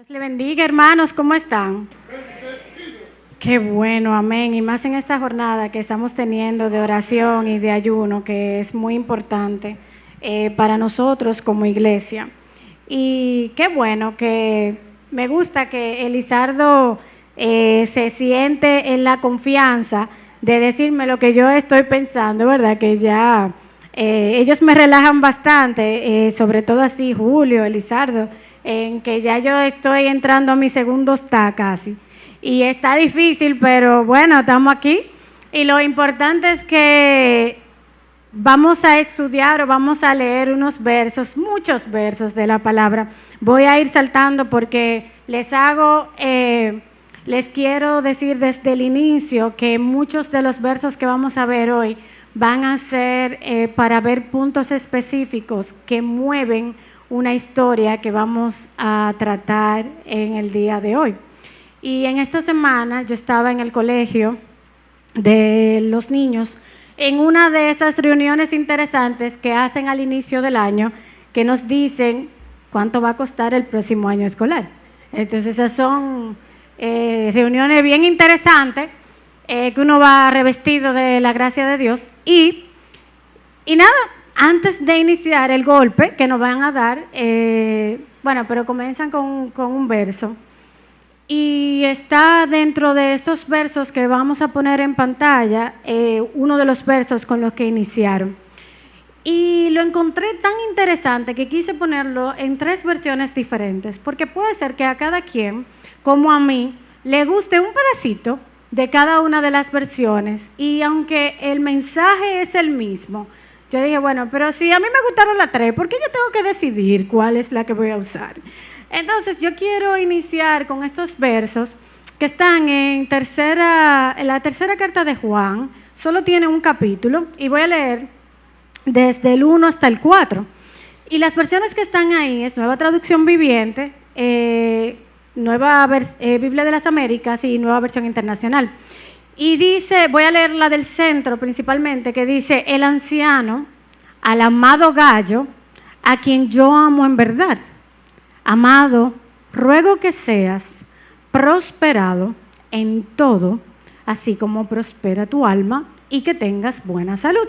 Dios le bendiga, hermanos, ¿cómo están? Qué bueno, amén. Y más en esta jornada que estamos teniendo de oración y de ayuno, que es muy importante para nosotros como iglesia. Y qué bueno que me gusta que Elizardo se siente en la confianza de decirme lo que yo estoy pensando, ¿verdad? Que ya ellos me relajan bastante, sobre todo así Julio, Elizardo, en que ya yo estoy entrando a mi segundo está casi. Y está difícil, pero bueno, estamos aquí. Y lo importante es que vamos a estudiar o vamos a leer unos versos, muchos versos de la palabra. Voy a ir saltando porque les quiero decir desde el inicio que muchos de los versos que vamos a ver hoy van a ser para ver puntos específicos que mueven una historia que vamos a tratar en el día de hoy. Y en esta semana yo estaba en el colegio de los niños en una de esas reuniones interesantes que hacen al inicio del año, que nos dicen cuánto va a costar el próximo año escolar. Entonces esas son reuniones bien interesantes, que uno va revestido de la gracia de Dios. Y nada, antes de iniciar el golpe que nos van a dar, pero comienzan con un verso. Y está dentro de estos versos que vamos a poner en pantalla, uno de los versos con los que iniciaron. Y lo encontré tan interesante que quise ponerlo en 3 versiones diferentes, porque puede ser que a cada quien, como a mí, le guste un pedacito de cada una de las versiones. Y aunque el mensaje es el mismo, yo dije, bueno, pero si a mí me gustaron las 3, ¿por qué yo tengo que decidir cuál es la que voy a usar? Entonces, yo quiero iniciar con estos versos que están en la tercera carta de Juan. Solo tiene un capítulo y voy a leer desde el 1 hasta el 4. Y las versiones que están ahí es Nueva Traducción Viviente, Nueva Biblia de las Américas y Nueva Versión Internacional. Y dice, voy a leer la del centro principalmente, que dice: el anciano, al amado Gallo, a quien yo amo en verdad. Amado, ruego que seas prosperado en todo, así como prospera tu alma, y que tengas buena salud.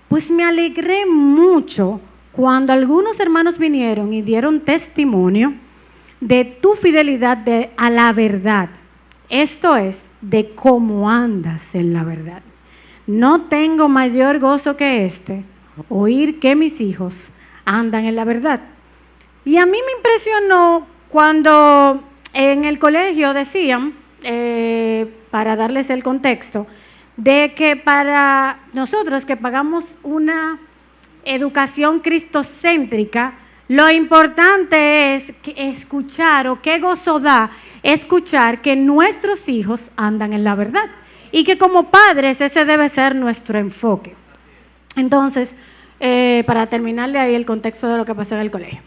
Pues me alegré mucho cuando algunos hermanos vinieron y dieron testimonio de tu fidelidad a la verdad. Esto es, de cómo andas en la verdad. No tengo mayor gozo que oír que mis hijos andan en la verdad. Y a mí me impresionó cuando en el colegio decían, para darles el contexto, de que para nosotros que pagamos una educación cristocéntrica, lo importante es escuchar, o qué gozo da escuchar que nuestros hijos andan en la verdad. Y que como padres ese debe ser nuestro enfoque. Entonces, para terminarle ahí el contexto de lo que pasó en el colegio.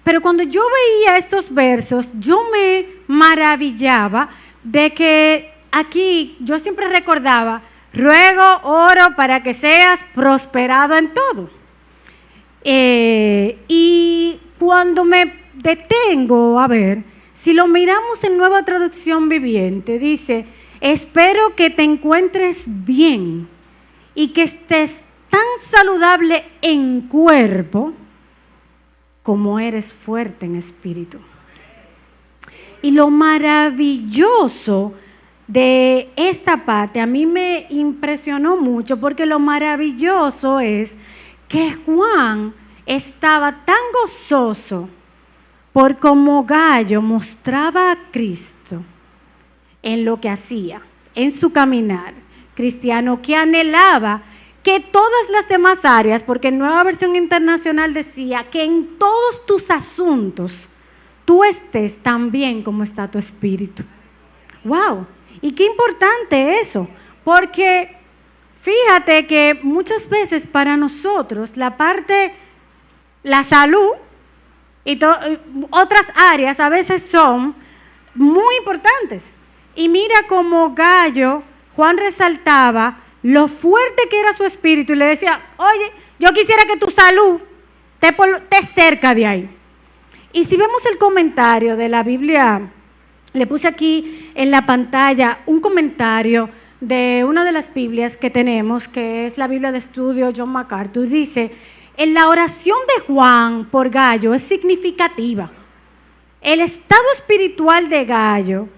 Pero cuando yo veía estos versos, yo me maravillaba de que aquí yo siempre recordaba: ruego, oro para que seas prosperado en todo. Y cuando me detengo a ver, si lo miramos en Nueva Traducción Viviente, dice: espero que te encuentres bien y que estés tan saludable en cuerpo como eres fuerte en espíritu. Y lo maravilloso de esta parte a mí me impresionó mucho, porque lo maravilloso es que Juan estaba tan gozoso por cómo Gallo mostraba a Cristo en lo que hacía, en su caminar cristiano, que anhelaba que todas las demás áreas, porque en Nueva Versión Internacional decía que en todos tus asuntos tú estés tan bien como está tu espíritu. ¡Wow! Y qué importante eso, porque fíjate que muchas veces para nosotros la salud y otras áreas a veces son muy importantes. Y mira cómo Gallo, Juan resaltaba lo fuerte que era su espíritu y le decía: oye, yo quisiera que tu salud esté cerca de ahí. Y si vemos el comentario de la Biblia, le puse aquí en la pantalla un comentario de una de las Biblias que tenemos, que es la Biblia de estudio John MacArthur. Dice, en la oración de Juan por Gallo es significativa. El estado espiritual de Gallo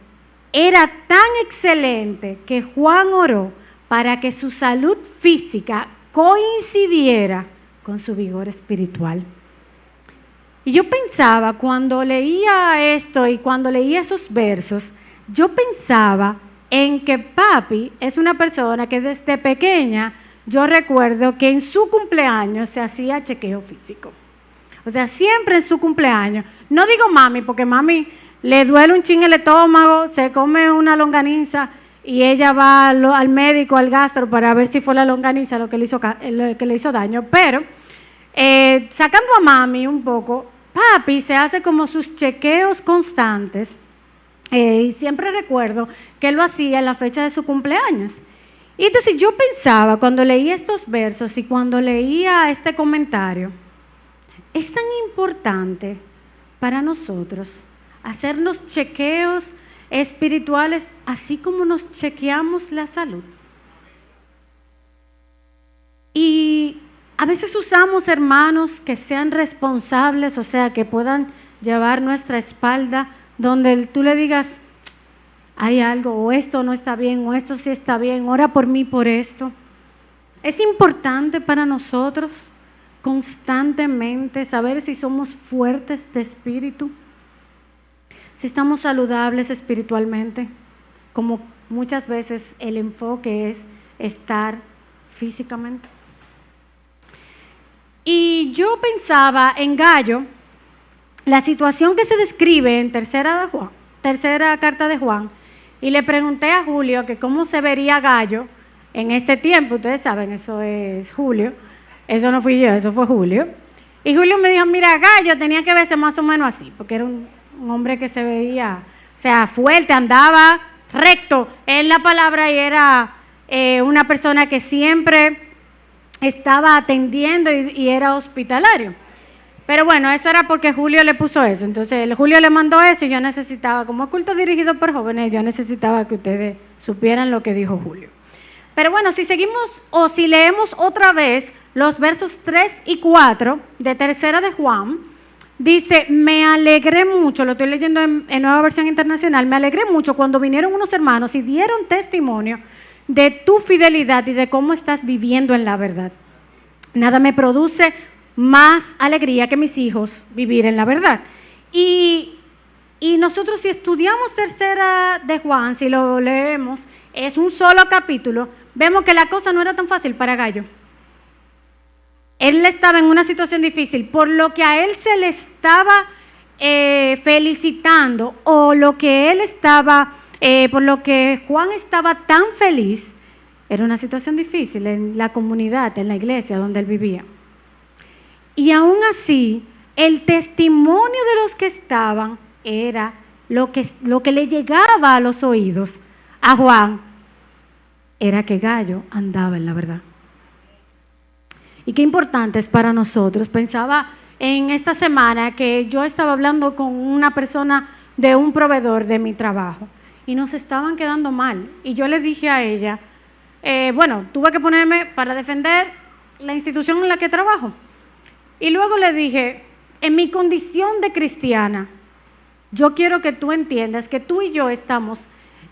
era tan excelente que Juan oró para que su salud física coincidiera con su vigor espiritual. Y yo pensaba, cuando leía esto y cuando leía esos versos, yo pensaba en que papi es una persona que desde pequeña, yo recuerdo que en su cumpleaños se hacía chequeo físico. O sea, siempre en su cumpleaños. No digo mami, porque mami le duele un chin el estómago, se come una longaniza y ella va al médico, al gastro, para ver si fue la longaniza lo que le hizo daño. Pero, sacando a mami un poco, papi se hace como sus chequeos constantes. Y siempre recuerdo que él lo hacía en la fecha de su cumpleaños. Y entonces yo pensaba, cuando leía estos versos y cuando leía este comentario, es tan importante para nosotros hacernos chequeos espirituales, así como nos chequeamos la salud. Y a veces usamos hermanos que sean responsables, o sea, que puedan llevar nuestra espalda, donde tú le digas, hay algo, o esto no está bien, o esto sí está bien, ora por mí por esto. Es importante para nosotros constantemente saber si somos fuertes de espíritu, si estamos saludables espiritualmente, como muchas veces el enfoque es estar físicamente. Y yo pensaba en Gallo, la situación que se describe en tercera carta de Juan, y le pregunté a Julio que cómo se vería Gallo en este tiempo. Ustedes saben, eso es Julio, eso no fui yo, eso fue Julio. Y Julio me dijo, mira, Gallo tenía que verse más o menos así, porque era un hombre que se veía, o sea, fuerte, andaba recto en la palabra y era una persona que siempre estaba atendiendo y era hospitalario. Pero bueno, eso era porque Julio le puso eso. Entonces, Julio le mandó eso y yo necesitaba, como culto dirigido por jóvenes, yo necesitaba que ustedes supieran lo que dijo Julio. Pero bueno, si seguimos o si leemos otra vez los versos 3 y 4 de tercera de Juan, dice, me alegré mucho, lo estoy leyendo en Nueva Versión Internacional, me alegré mucho cuando vinieron unos hermanos y dieron testimonio de tu fidelidad y de cómo estás viviendo en la verdad. Nada me produce más alegría que mis hijos vivir en la verdad. Y nosotros, si estudiamos tercera de Juan, si lo leemos, es un solo capítulo, vemos que la cosa no era tan fácil para Gallo. Él estaba en una situación difícil, por lo que a él se le estaba felicitando, o lo que él estaba, por lo que Juan estaba tan feliz, era una situación difícil en la comunidad, en la iglesia donde él vivía. Y aún así, el testimonio de los que estaban era lo que le llegaba a los oídos a Juan, era que Gallo andaba en la verdad. Y qué importante es para nosotros. Pensaba en esta semana que yo estaba hablando con una persona de un proveedor de mi trabajo y nos estaban quedando mal. Y yo le dije a ella, bueno, tuve que ponerme para defender la institución en la que trabajo. Y luego le dije, en mi condición de cristiana, yo quiero que tú entiendas que tú y yo estamos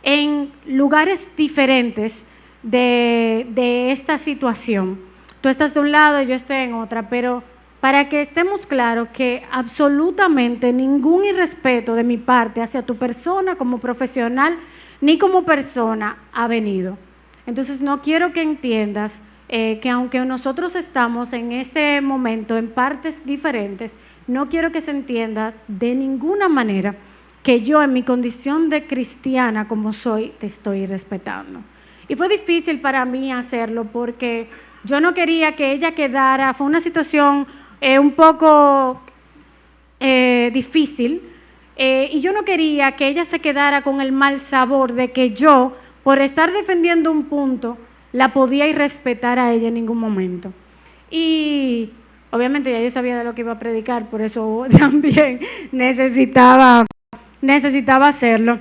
en lugares diferentes de esta situación. Tú estás de un lado y yo estoy en otra, pero para que estemos claros que absolutamente ningún irrespeto de mi parte hacia tu persona como profesional ni como persona ha venido. Entonces no quiero que entiendas que aunque nosotros estamos en este momento en partes diferentes, no quiero que se entienda de ninguna manera que yo en mi condición de cristiana como soy te estoy respetando. Y fue difícil para mí hacerlo porque yo no quería que ella quedara, fue una situación un poco difícil y yo no quería que ella se quedara con el mal sabor de que yo, por estar defendiendo un punto, la podía irrespetar a ella en ningún momento. Y Obviamente ya yo sabía de lo que iba a predicar, por eso también necesitaba hacerlo,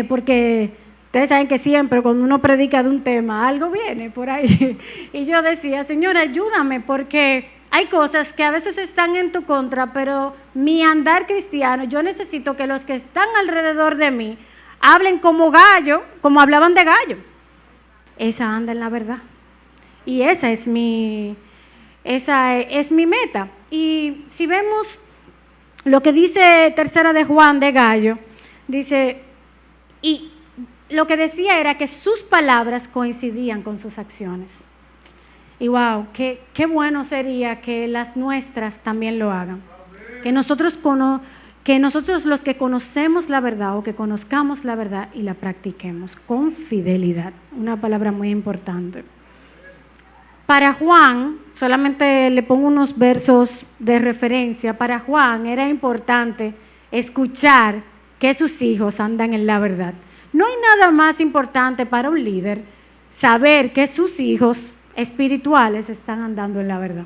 porque ustedes saben que siempre cuando uno predica de un tema, algo viene por ahí. Y yo decía, Señor, ayúdame, porque hay cosas que a veces están en tu contra, pero mi andar cristiano, yo necesito que los que están alrededor de mí hablen como gallo, como hablaban de gallo. Esa anda en la verdad. Y esa es mi meta. Y si vemos lo que dice Tercera de Juan de Gallo, dice, y lo que decía era que sus palabras coincidían con sus acciones. Y wow, qué bueno sería que las nuestras también lo hagan. Que nosotros los que conocemos la verdad o que conozcamos la verdad y la practiquemos con fidelidad. Una palabra muy importante. Para Juan, solamente le pongo unos versos de referencia, para Juan era importante escuchar que sus hijos andan en la verdad. No hay nada más importante para un líder saber que sus hijos espirituales están andando en la verdad.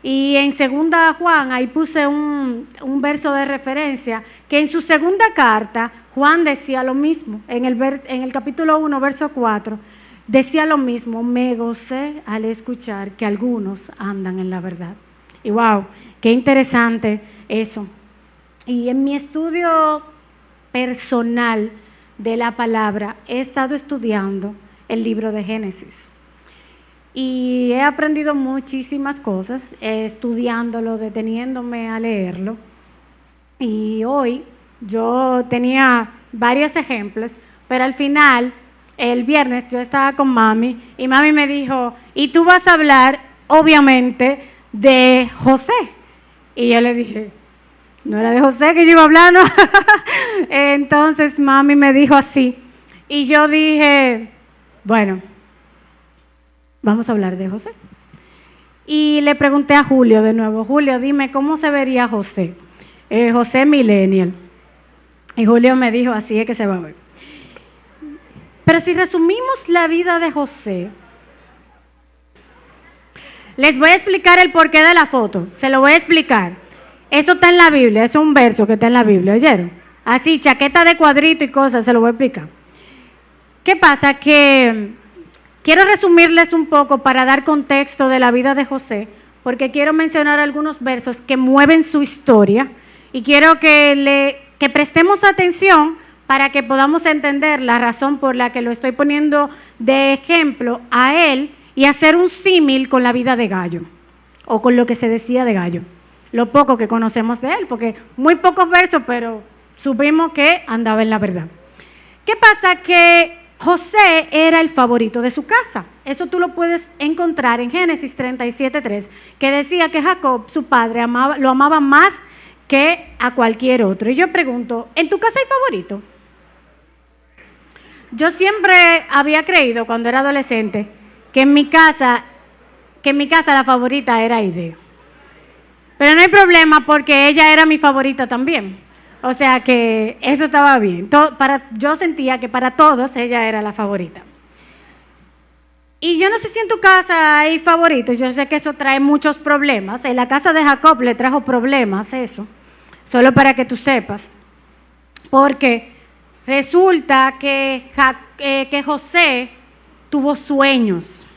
Y en segunda Juan, ahí puse un verso de referencia, que en su segunda carta, Juan decía lo mismo, en el capítulo 1, verso 4, decía lo mismo, me gocé al escuchar que algunos andan en la verdad. Y wow, qué interesante eso. Y en mi estudio personal de la palabra, he estado estudiando el libro de Génesis. Y he aprendido muchísimas cosas, estudiándolo, deteniéndome a leerlo. Y hoy yo tenía varios ejemplos, pero al final, el viernes, yo estaba con mami y mami me dijo, y tú vas a hablar, obviamente, de José. Y yo le dije, no era de José que yo iba a hablar, ¿no? Entonces mami me dijo así. Y yo dije, bueno, vamos a hablar de José. Y le pregunté a Julio de nuevo, Julio, dime, ¿cómo se vería José? José Millennial. Y Julio me dijo, así es que se va a ver. Pero si resumimos la vida de José, les voy a explicar el porqué de la foto, se lo voy a explicar. Eso está en la Biblia, eso es un verso que está en la Biblia, ¿oyeron? Así, chaqueta de cuadrito y cosas, se lo voy a explicar. ¿Qué pasa? Que quiero resumirles un poco para dar contexto de la vida de José, porque quiero mencionar algunos versos que mueven su historia y quiero que prestemos atención para que podamos entender la razón por la que lo estoy poniendo de ejemplo a él y hacer un símil con la vida de Gallo, o con lo que se decía de Gallo, lo poco que conocemos de él, porque muy pocos versos, pero supimos que andaba en la verdad. ¿Qué pasa? Que José era el favorito de su casa. Eso tú lo puedes encontrar en Génesis 37:3, que decía que Jacob, su padre, lo amaba más que a cualquier otro. Y yo pregunto, ¿en tu casa hay favorito? Yo siempre había creído, cuando era adolescente, que en mi casa la favorita era Aide. Pero no hay problema porque ella era mi favorita también. O sea que eso estaba bien. Yo sentía que para todos ella era la favorita. Y yo no sé si en tu casa hay favoritos. Yo sé que eso trae muchos problemas. En la casa de Jacob le trajo problemas eso. Solo para que tú sepas. Porque resulta que José tuvo sueños.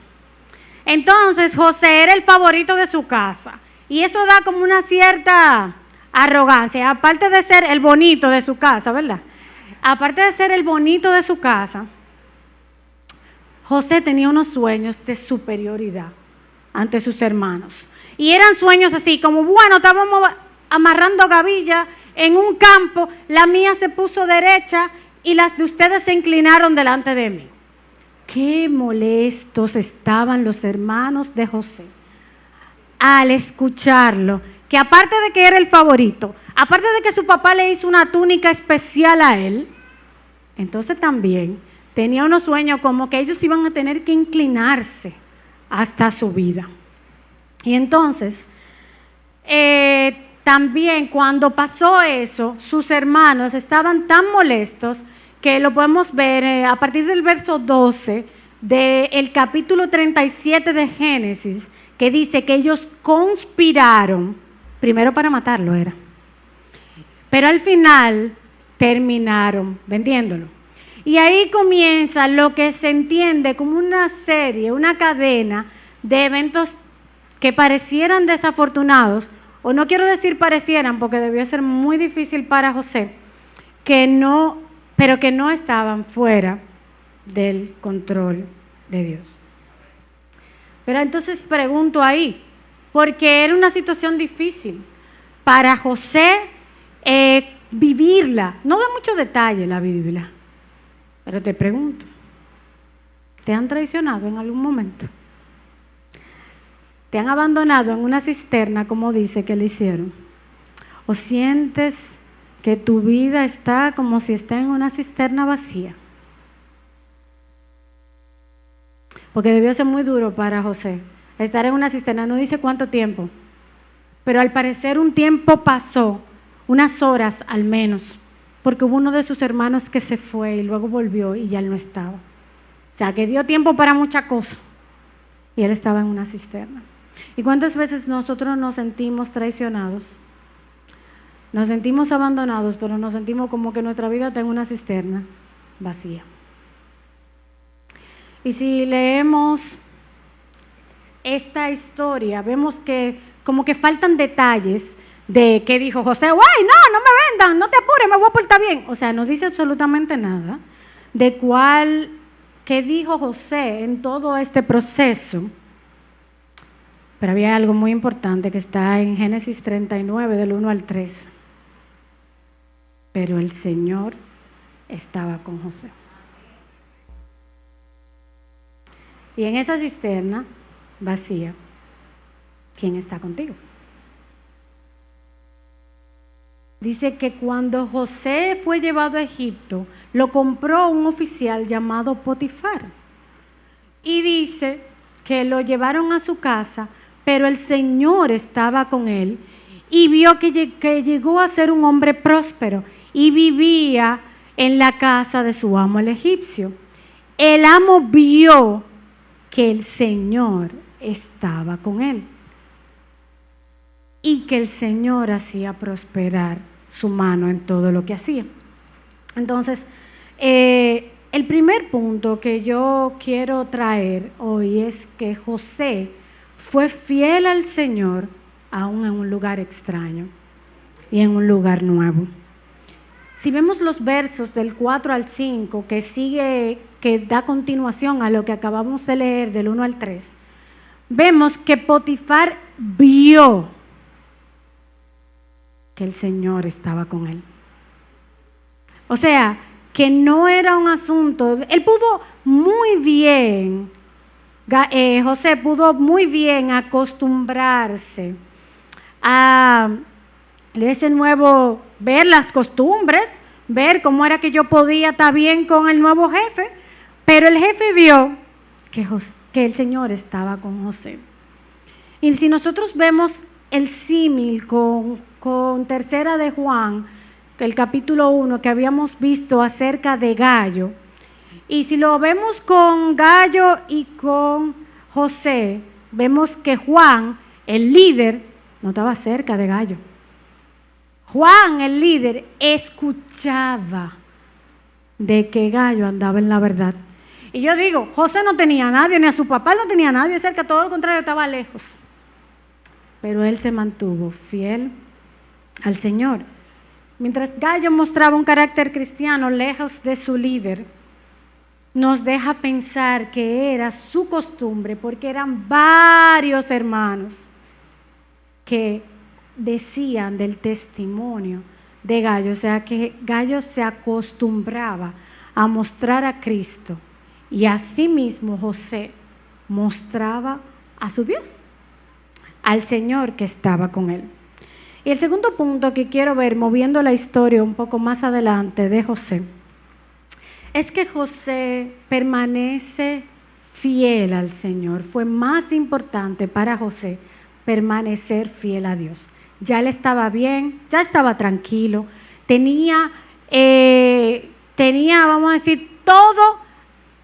Entonces José era el favorito de su casa. Y eso da como una cierta arrogancia. Aparte de ser el bonito de su casa, ¿verdad? Aparte de ser el bonito de su casa, José tenía unos sueños de superioridad ante sus hermanos. Y eran sueños así, como, bueno, estábamos amarrando gavilla en un campo, la mía se puso derecha y las de ustedes se inclinaron delante de mí. Qué molestos estaban los hermanos de José al escucharlo, que aparte de que era el favorito, aparte de que su papá le hizo una túnica especial a él, entonces también tenía unos sueños como que ellos iban a tener que inclinarse hasta su vida. Y entonces, también cuando pasó eso, sus hermanos estaban tan molestos que lo podemos ver a partir del verso 12 del capítulo 37 de Génesis, que dice que ellos conspiraron, primero para matarlo era, pero al final terminaron vendiéndolo. Y ahí comienza lo que se entiende como una serie, una cadena de eventos que parecieran desafortunados, o no quiero decir parecieran porque debió ser muy difícil para José, pero que no estaban fuera del control de Dios. Pero entonces pregunto ahí, porque era una situación difícil para José vivirla. No da mucho detalle la Biblia, pero te pregunto, ¿te han traicionado en algún momento? ¿Te han abandonado en una cisterna, como dice que le hicieron? ¿O sientes que tu vida está como si está en una cisterna vacía? Porque debió ser muy duro para José estar en una cisterna, no dice cuánto tiempo, pero al parecer un tiempo pasó, unas horas al menos, porque hubo uno de sus hermanos que se fue y luego volvió y ya él no estaba. O sea, que dio tiempo para muchas cosas y él estaba en una cisterna. ¿Y cuántas veces nosotros nos sentimos traicionados? Nos sentimos abandonados, pero nos sentimos como que nuestra vida está en una cisterna vacía. Y si leemos esta historia, vemos que como que faltan detalles de qué dijo José. ¡Ay, no me vendan! No te apures, me voy a portar bien. O sea, no dice absolutamente nada de qué dijo José en todo este proceso. Pero había algo muy importante que está en Génesis 39, del 1 al 3. Pero el Señor estaba con José. Y en esa cisterna vacía, ¿quién está contigo? Dice que cuando José fue llevado a Egipto, lo compró un oficial llamado Potifar. Y dice que lo llevaron a su casa, pero el Señor estaba con él y vio que llegó a ser un hombre próspero y vivía en la casa de su amo el egipcio. El amo vio que el Señor estaba con él y que el Señor hacía prosperar su mano en todo lo que hacía. Entonces, el primer punto que yo quiero traer hoy es que José fue fiel al Señor aún en un lugar extraño y en un lugar nuevo. Si vemos los versos del 4 al 5 que da continuación a lo que acabamos de leer del 1 al 3, vemos que Potifar vio que el Señor estaba con él. O sea, que no era un asunto, él pudo muy bien, José pudo muy bien acostumbrarse a ese nuevo, ver las costumbres, ver cómo era que yo podía estar bien con el nuevo jefe, pero el jefe vio que el Señor estaba con José. Y si nosotros vemos el símil con Tercera de Juan, el capítulo 1 que habíamos visto acerca de Gallo, y si lo vemos con Gallo y con José, vemos que Juan, el líder, no estaba cerca de Gallo. Juan, el líder, escuchaba de que Gallo andaba en la verdad. Y yo digo, José no tenía a nadie, ni a su papá no tenía a nadie cerca, todo lo contrario, estaba lejos. Pero él se mantuvo fiel al Señor. Mientras Gallo mostraba un carácter cristiano lejos de su líder, nos deja pensar que era su costumbre, porque eran varios hermanos que decían del testimonio de Gallo. O sea que Gallo se acostumbraba a mostrar a Cristo y asimismo José mostraba a su Dios, al Señor que estaba con él. Y el segundo punto que quiero ver, moviendo la historia un poco más adelante de José, es que José permanece fiel al Señor. Fue más importante para José permanecer fiel a Dios. Ya él estaba bien, ya estaba tranquilo, tenía, vamos a decir, todo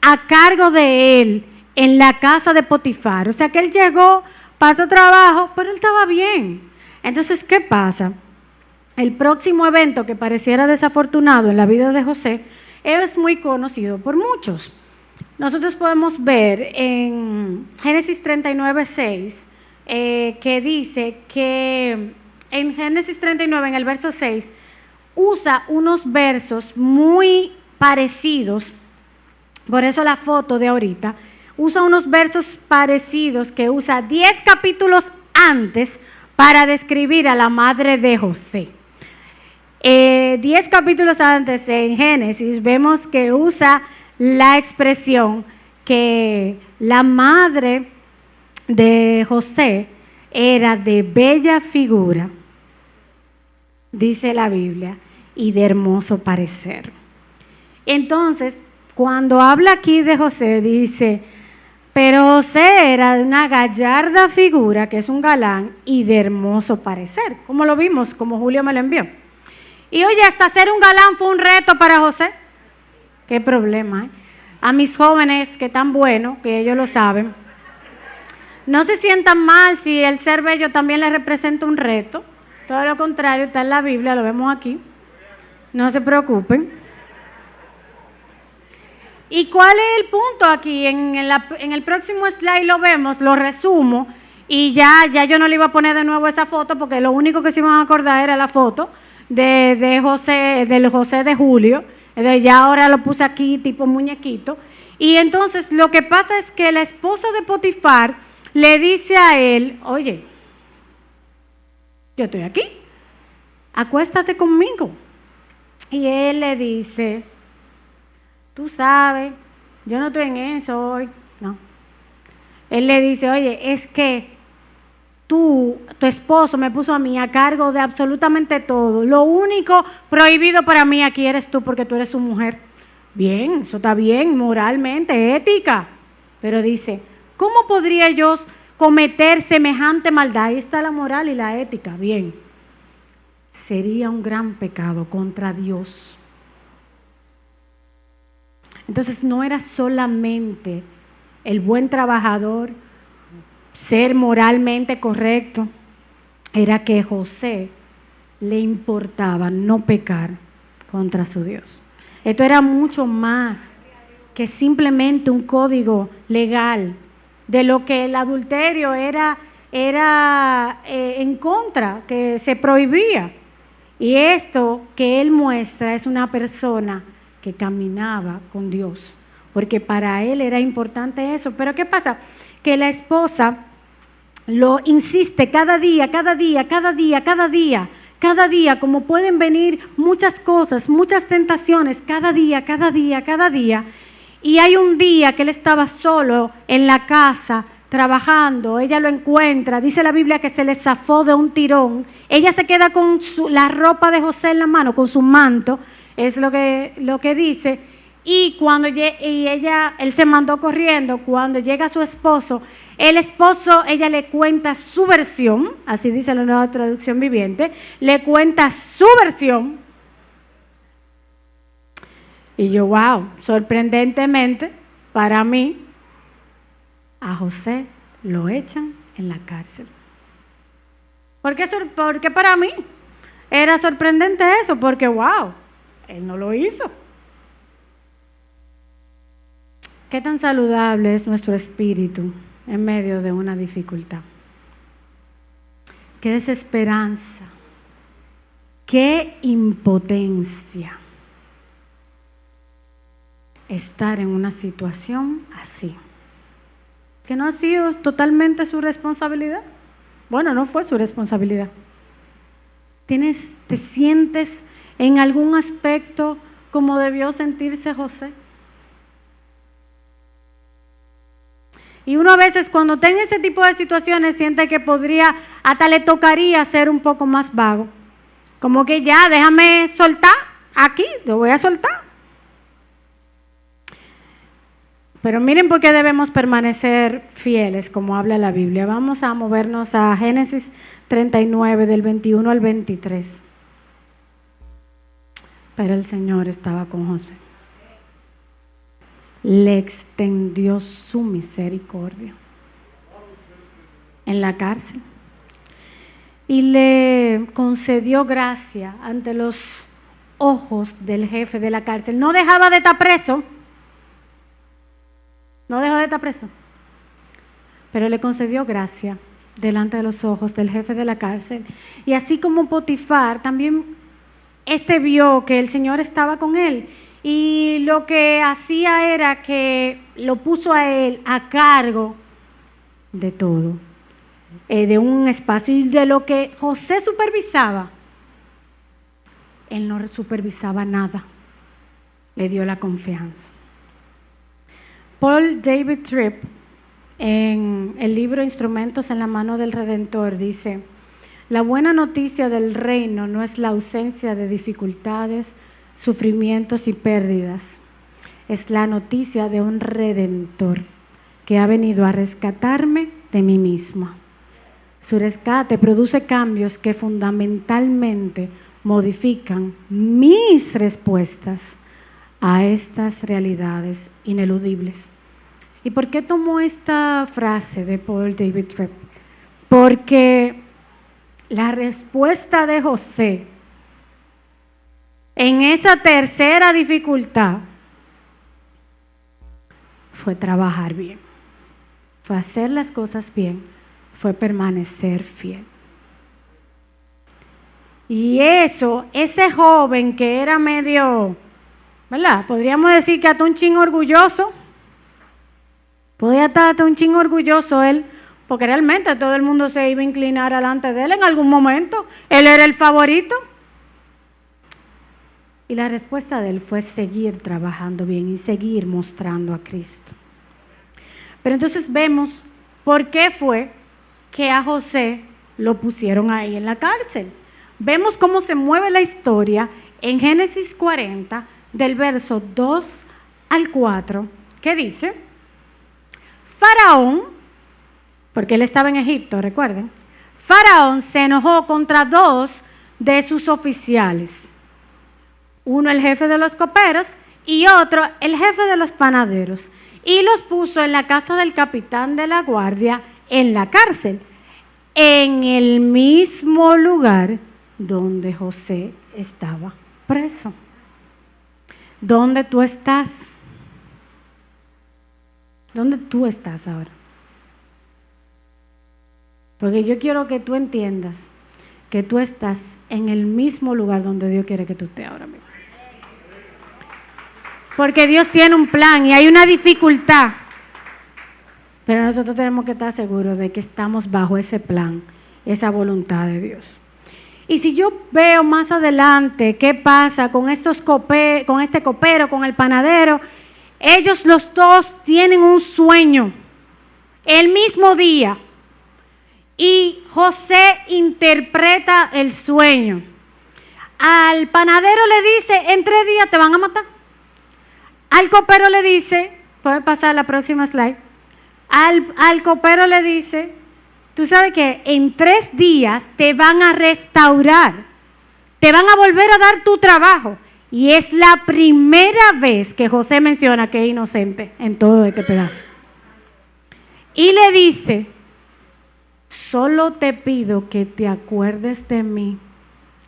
a cargo de él en la casa de Potifar. O sea que él llegó pasó trabajo, pero él estaba bien. Entonces, ¿qué pasa? El próximo evento que pareciera desafortunado en la vida de José es muy conocido por muchos. Nosotros podemos ver en Génesis 39:6 que dice que en Génesis 39, en el verso 6, usa unos versos muy parecidos, por eso la foto de ahorita, usa unos versos parecidos que usa 10 capítulos antes para describir a la madre de José. 10 capítulos antes en Génesis vemos que usa la expresión que la madre de José era de bella figura, dice la Biblia, y de hermoso parecer. Entonces, cuando habla aquí de José, dice, pero José era de una gallarda figura, que es un galán, y de hermoso parecer, como lo vimos, como Julio me lo envió. Y oye, hasta ser un galán fue un reto para José. Qué problema, ¿eh? A mis jóvenes que tan bueno, que ellos lo saben, no se sientan mal si el ser bello también les representa un reto. Todo lo contrario, está en la Biblia, lo vemos aquí. No se preocupen. ¿Y cuál es el punto aquí? En el próximo slide lo vemos, lo resumo, y ya yo no le iba a poner de nuevo esa foto porque lo único que se iban a acordar era la foto de José, del José de Julio. Entonces ya ahora lo puse aquí tipo muñequito. Y entonces lo que pasa es que la esposa de Potifar le dice a él, oye, yo estoy aquí, acuéstate conmigo. Y él le dice, tú sabes, yo no estoy en eso hoy. No. Él le dice, oye, es que tu esposo me puso a mí a cargo de absolutamente todo. Lo único prohibido para mí aquí eres tú porque tú eres su mujer. Bien, eso está bien, moralmente, ética. Pero dice, ¿cómo podría yo cometer semejante maldad? Ahí está la moral y la ética. Bien, sería un gran pecado contra Dios. Entonces no era solamente el buen trabajador, ser moralmente correcto, era que José le importaba no pecar contra su Dios. Esto era mucho más que simplemente un código legal de lo que el adulterio era en contra, que se prohibía. Y esto que él muestra es una persona que caminaba con Dios, porque para él era importante eso. Pero ¿qué pasa? Que la esposa lo insiste cada día, como pueden venir muchas cosas, muchas tentaciones, cada día. Y hay un día que él estaba solo en la casa trabajando, ella lo encuentra, dice la Biblia que se le zafó de un tirón, ella se queda con la ropa de José en la mano, con su manto, es lo que dice, y cuando él se mandó corriendo, cuando llega su esposo, ella le cuenta su versión, así dice la Nueva Traducción Viviente, le cuenta su versión. Y yo, wow, sorprendentemente, para mí, a José lo echan en la cárcel. ¿Por qué para mí era sorprendente eso? Porque, wow, él no lo hizo. ¿Qué tan saludable es nuestro espíritu en medio de una dificultad? Qué desesperanza, qué impotencia estar en una situación así, que no ha sido totalmente su responsabilidad. Bueno, no fue su responsabilidad. ¿Te sientes en algún aspecto como debió sentirse José? Y uno a veces cuando está en ese tipo de situaciones siente que hasta le tocaría ser un poco más vago. Como que ya, déjame soltar aquí, lo voy a soltar. Pero miren por qué debemos permanecer fieles, como habla la Biblia. Vamos a movernos a Génesis 39, del 21 al 23. Pero el Señor estaba con José. Le extendió su misericordia. en la cárcel y le concedió gracia ante los ojos del jefe de la cárcel. No dejaba de estar preso, no dejó de estar preso, pero le concedió gracia delante de los ojos del jefe de la cárcel. Y así como Potifar, también vio que el Señor estaba con él y lo que hacía era que lo puso a él a cargo de todo, de un espacio, y de lo que José supervisaba, él no supervisaba nada, le dio la confianza. Paul David Tripp, en el libro Instrumentos en la mano del Redentor, dice: la buena noticia del reino no es la ausencia de dificultades, sufrimientos y pérdidas. Es la noticia de un Redentor que ha venido a rescatarme de mí misma. Su rescate produce cambios que fundamentalmente modifican mis respuestas a estas realidades ineludibles. ¿Y por qué tomo esta frase de Paul David Tripp? Porque la respuesta de José en esa tercera dificultad fue trabajar bien, fue hacer las cosas bien, fue permanecer fiel. Y eso, ese joven que era medio, ¿verdad? Podríamos decir que hasta un chin orgulloso, podía estar hasta un chin orgulloso él, porque realmente todo el mundo se iba a inclinar delante de él en algún momento. Él era el favorito. Y la respuesta de él fue seguir trabajando bien y seguir mostrando a Cristo. Pero entonces vemos por qué fue que a José lo pusieron ahí en la cárcel. Vemos cómo se mueve la historia en Génesis 40, del verso 2 al 4, que dice: Faraón, porque él estaba en Egipto, recuerden, Faraón se enojó contra dos de sus oficiales. Uno el jefe de los coperos y otro el jefe de los panaderos. Y los puso en la casa del capitán de la guardia, en la cárcel, en el mismo lugar donde José estaba preso. ¿Dónde tú estás? ¿Dónde tú estás ahora? Porque yo quiero que tú entiendas que tú estás en el mismo lugar donde Dios quiere que tú estés ahora mismo. Porque Dios tiene un plan y hay una dificultad. Pero nosotros tenemos que estar seguros de que estamos bajo ese plan, esa voluntad de Dios. Y si yo veo más adelante qué pasa con este copero, con el panadero, ellos los dos tienen un sueño el mismo día. Y José interpreta el sueño. Al panadero le dice: en 3 días te van a matar. Al copero le dice, puede pasar la próxima slide, al copero le dice: tú sabes que en 3 días te van a restaurar, te van a volver a dar tu trabajo. Y es la primera vez que José menciona que es inocente en todo este pedazo. Y le dice: solo te pido que te acuerdes de mí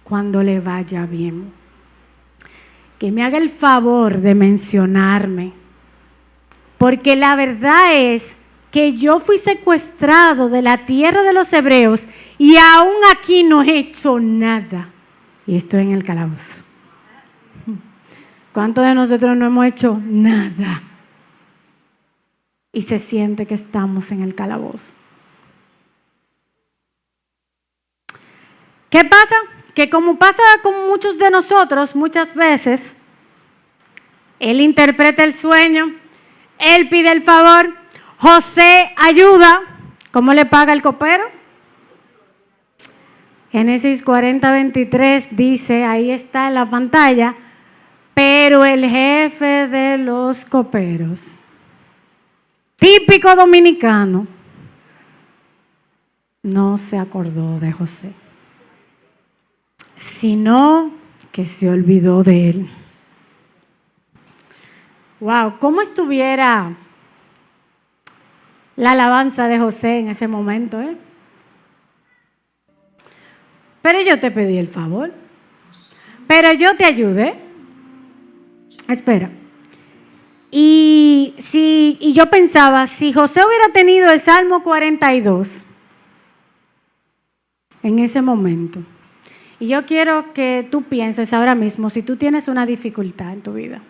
cuando le vaya bien. Que me haga el favor de mencionarme. Porque la verdad es que yo fui secuestrado de la tierra de los hebreos y aún aquí no he hecho nada. Y estoy en el calabozo. ¿Cuántos de nosotros no hemos hecho nada? Y se siente que estamos en el calabozo. ¿Qué pasa? Que como pasa con muchos de nosotros, muchas veces, él interpreta el sueño, él pide el favor, José ayuda. ¿Cómo le paga el copero? Génesis 40, 23 dice, ahí está en la pantalla: pero el jefe de los coperos, típico dominicano, no se acordó de José, sino que se olvidó de él. Wow, ¿cómo estuviera la alabanza de José en ese momento, ¿eh? Pero yo te pedí el favor. Pero yo te ayudé. Espera. Y yo pensaba, si José hubiera tenido el Salmo 42 en ese momento, y yo quiero que tú pienses ahora mismo, si tú tienes una dificultad en tu vida,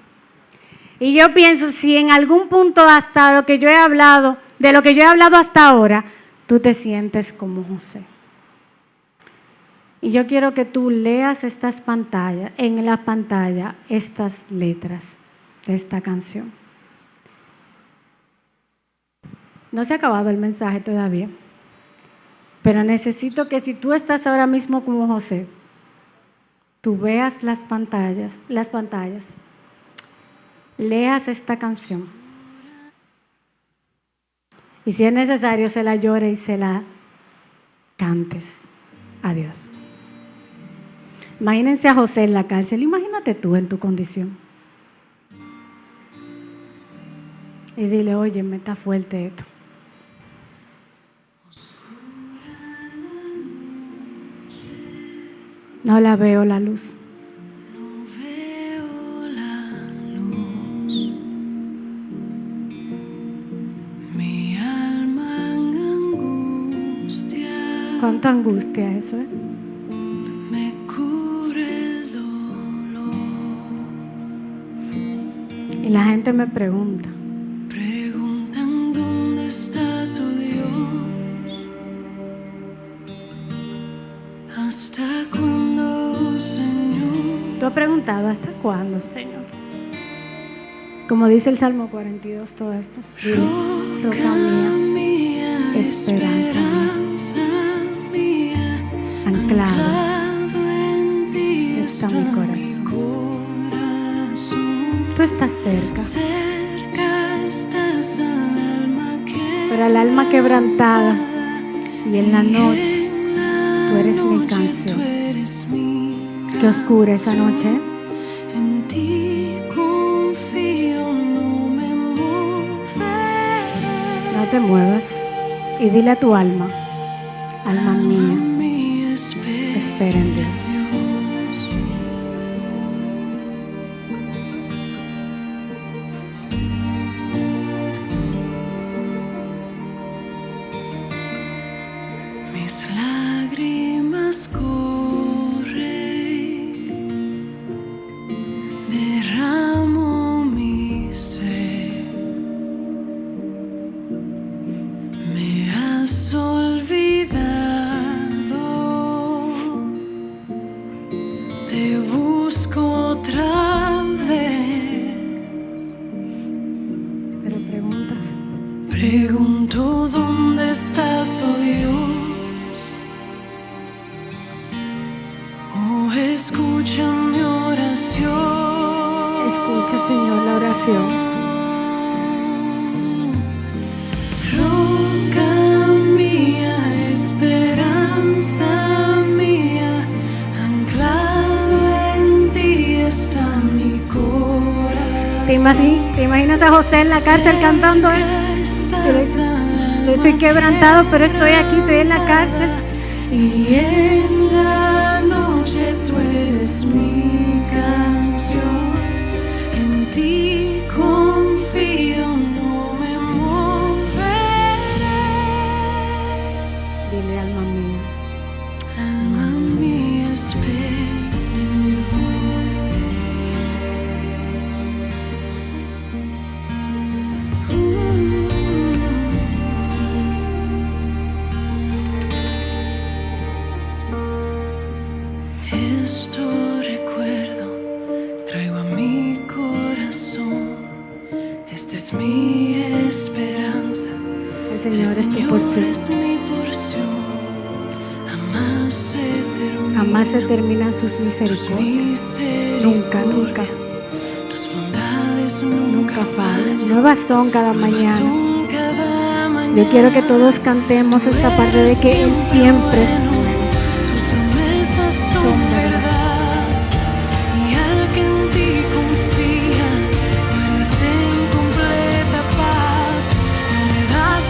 y yo pienso si en algún punto hasta lo que yo he hablado, de lo que yo he hablado hasta ahora, tú te sientes como José. Y yo quiero que tú leas en la pantalla estas letras de esta canción. No se ha acabado el mensaje todavía, pero necesito que si tú estás ahora mismo como José, tú veas las pantallas, leas esta canción. Y si es necesario, se la llore y se la cantes a Dios. Imagínense a José en la cárcel, imagínate tú en tu condición. Y dile, oye, me está fuerte esto. No la veo la luz. No veo la luz. Mi alma en angustia. Cuánta angustia eso, ¿eh? Me cubre el dolor. Y la gente me pregunta. Preguntan dónde está tu Dios. ¿Hasta cuándo, Señor? Tú has preguntado, ¿hasta cuándo, Señor? Como dice el Salmo 42, todo esto. Roca mía, esperanza mía, anclado en ti está mi corazón. Tú estás cerca, Cerca estás al alma que pero al alma quebrantada, y en la noche tú eres mi canción. Qué oscura esa noche, ¿eh? En ti confío, no me moveré. No te muevas y dile a tu alma, alma mía, espera en Dios. Mis lágrimas corren, derramo mi ser. Me has olvidado, te busco otra vez. Pero preguntas, Pregunto dónde estás, oh Dios. Oh, escucha mi oración. escucha, Señor, la oración. Roca mía, esperanza mía, anclado en ti está mi corazón. ¿Te imaginas a José en la cárcel cantando eso? Yo estoy quebrantado, pero estoy aquí, estoy en la cárcel. Y en la noche tú eres mi canción. En ti confío, no me moveré. Dile, alma mía, Alma mía, espera en Esto recuerdo, traigo a mi corazón. Esta es mi esperanza. el Señor es tu porción. Es mi porción. Jamás se terminan sus misericordias. Nunca, nunca. Tus bondades Nunca fallan. Nuevas son cada mañana. son cada mañana. Yo quiero que todos cantemos esta parte de que Él siempre es bueno. Tus promesas son verdad, y al que en ti confía, guardas en completa paz. No me das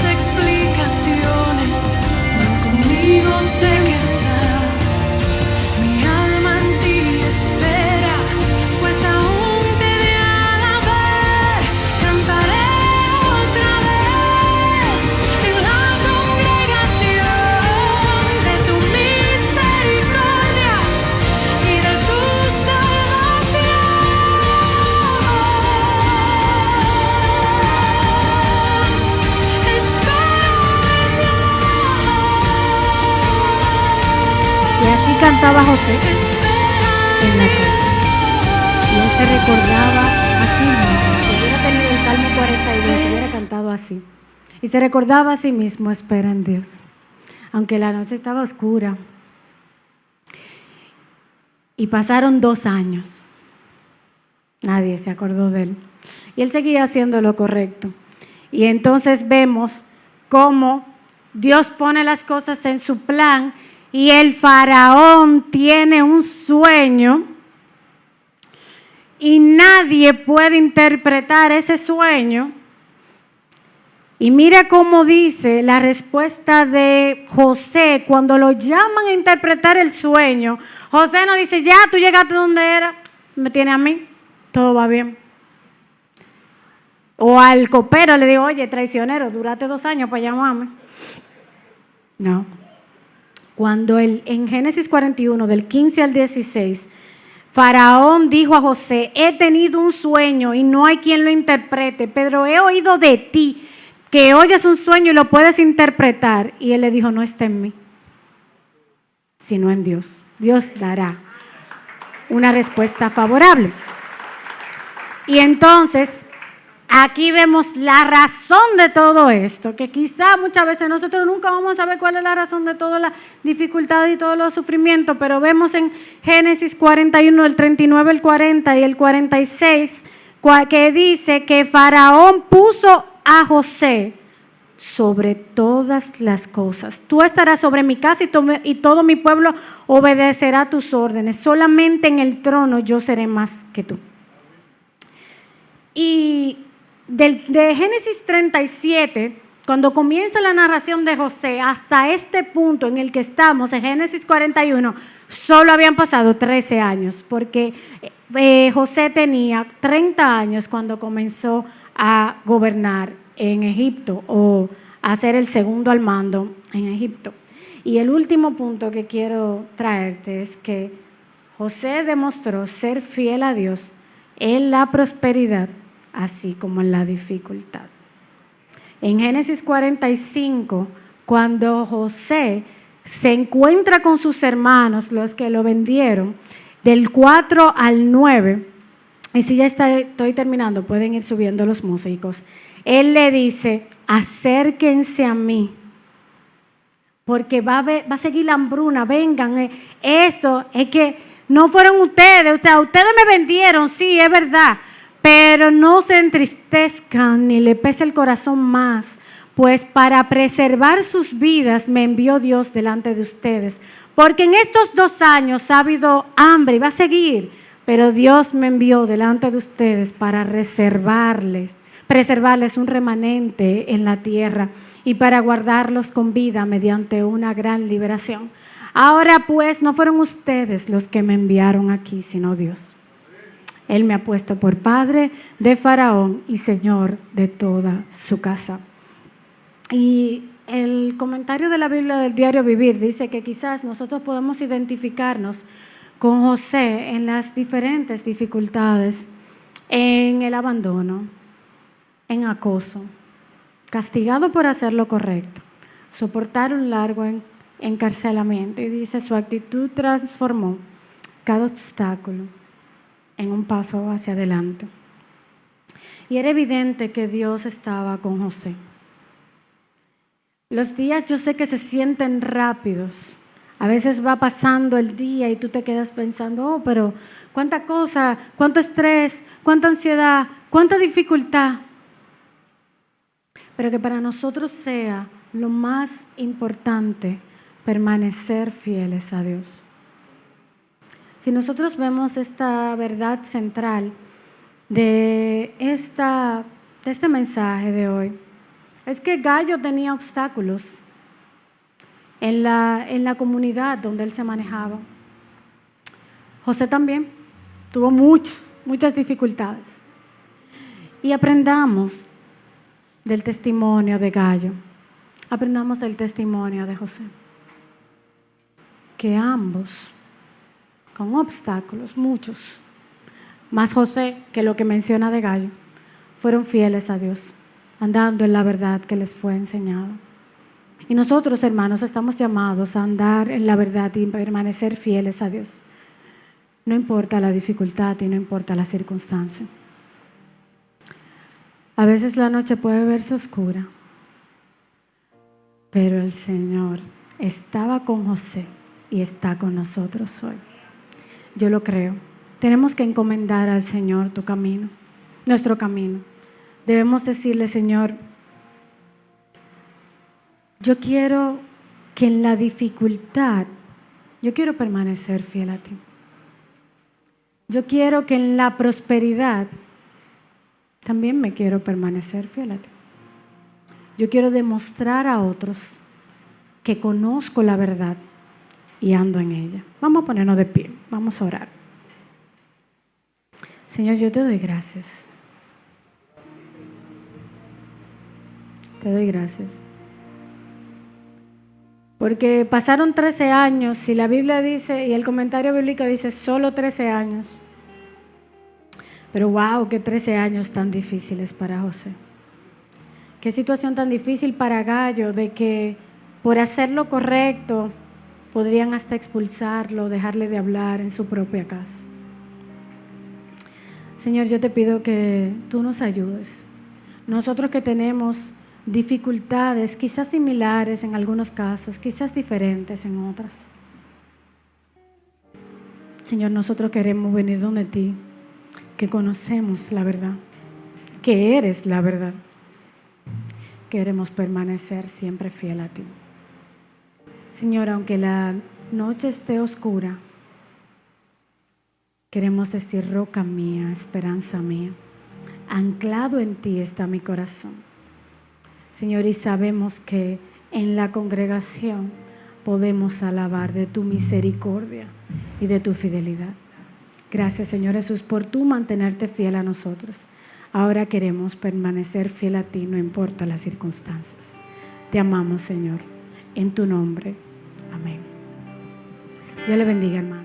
estaba José en la cama. Y él se recordaba a sí mismo. Si hubiera tenido el Salmo 42, hubiera cantado así. Y se recordaba a sí mismo, espera en Dios. Aunque la noche estaba oscura. Y pasaron 2 años. Nadie se acordó de él. Y él seguía haciendo lo correcto. Y entonces vemos cómo Dios pone las cosas en su plan y el faraón tiene un sueño y nadie puede interpretar ese sueño. Y mira cómo dice la respuesta de José cuando lo llaman a interpretar el sueño. José no dice, ya tú llegaste donde era, me tiene a mí, todo va bien. O al copero le digo, oye, traicionero, duraste 2 años para llamarme. No. Cuando en Génesis 41, del 15 al 16, Faraón dijo a José, he tenido un sueño y no hay quien lo interprete, pero he oído de ti que oyes un sueño y lo puedes interpretar. Y él le dijo, no está en mí, sino en Dios. Dios dará una respuesta favorable. Y entonces, aquí vemos la razón de todo esto, que quizá muchas veces nosotros nunca vamos a saber cuál es la razón de todas las dificultades y todos los sufrimientos, pero vemos en Génesis 41, el 39, el 40 y el 46, que dice que Faraón puso a José sobre todas las cosas. Tú estarás sobre mi casa y todo mi pueblo obedecerá tus órdenes. Solamente en el trono yo seré más que tú. Y de Génesis 37, cuando comienza la narración de José, hasta este punto en el que estamos, en Génesis 41, solo habían pasado 13 años, porque José tenía 30 años cuando comenzó a gobernar en Egipto o a ser el segundo al mando en Egipto. Y el último punto que quiero traerte es que José demostró ser fiel a Dios en la prosperidad, así como en la dificultad. En Génesis 45, cuando José se encuentra con sus hermanos, los que lo vendieron, del 4 al 9, y si ya estoy terminando, pueden ir subiendo los músicos, él le dice, acérquense a mí, porque va a seguir la hambruna, vengan, esto es que no fueron ustedes, o sea, ustedes me vendieron, sí, es verdad, pero no se entristezcan ni le pese el corazón más, pues para preservar sus vidas me envió Dios delante de ustedes. Porque en estos 2 años ha habido hambre y va a seguir, pero Dios me envió delante de ustedes para preservarles un remanente en la tierra y para guardarlos con vida mediante una gran liberación. Ahora pues no fueron ustedes los que me enviaron aquí, sino Dios. Él me ha puesto por padre de Faraón y señor de toda su casa. Y el comentario de la Biblia del Diario Vivir dice que quizás nosotros podemos identificarnos con José en las diferentes dificultades, en el abandono, en acoso, castigado por hacer lo correcto, soportar un largo encarcelamiento. Y dice, su actitud transformó cada obstáculo en un paso hacia adelante. Y era evidente que Dios estaba con José. Los días yo sé que se sienten rápidos. A veces va pasando el día y tú te quedas pensando, oh, pero cuánta cosa, cuánto estrés, cuánta ansiedad, cuánta dificultad. Pero que para nosotros sea lo más importante permanecer fieles a Dios. Si nosotros vemos esta verdad central de este mensaje de hoy, es que Gallo tenía obstáculos en la comunidad donde él se manejaba. José también tuvo muchas dificultades. Y aprendamos del testimonio de Gallo, aprendamos del testimonio de José, que ambos, con obstáculos, muchos, más José que lo que menciona de Gallo, fueron fieles a Dios, andando en la verdad que les fue enseñado. Y nosotros, hermanos, estamos llamados a andar en la verdad y permanecer fieles a Dios. No importa la dificultad y no importa la circunstancia. A veces la noche puede verse oscura, pero el Señor estaba con José y está con nosotros hoy. Yo lo creo. Tenemos que encomendar al Señor tu camino, nuestro camino. Debemos decirle, Señor, yo quiero que en la dificultad, yo quiero permanecer fiel a ti. Yo quiero que en la prosperidad también me quiero permanecer fiel a ti. Yo quiero demostrar a otros que conozco la verdad y ando en ella. Vamos a ponernos de pie, vamos a orar. Señor, yo te doy gracias. Te doy gracias. Porque pasaron 13 años y la Biblia dice, y el comentario bíblico dice, solo 13 años. Pero wow, qué 13 años tan difíciles para José. Qué situación tan difícil para Gallo, de que por hacer lo correcto podrían hasta expulsarlo, dejarle de hablar en su propia casa. Señor, yo te pido que tú nos ayudes. Nosotros que tenemos dificultades, quizás similares en algunos casos, quizás diferentes en otras. Señor, nosotros queremos venir donde ti, que conocemos la verdad, que eres la verdad. Queremos permanecer siempre fiel a ti. Señor, aunque la noche esté oscura, queremos decir, roca mía, esperanza mía, anclado en ti está mi corazón. Señor, y sabemos que en la congregación podemos alabar de tu misericordia y de tu fidelidad. Gracias, Señor Jesús, por tú mantenerte fiel a nosotros. Ahora queremos permanecer fiel a ti, no importa las circunstancias. Te amamos, Señor, en tu nombre. Amén. Dios le bendiga, hermano.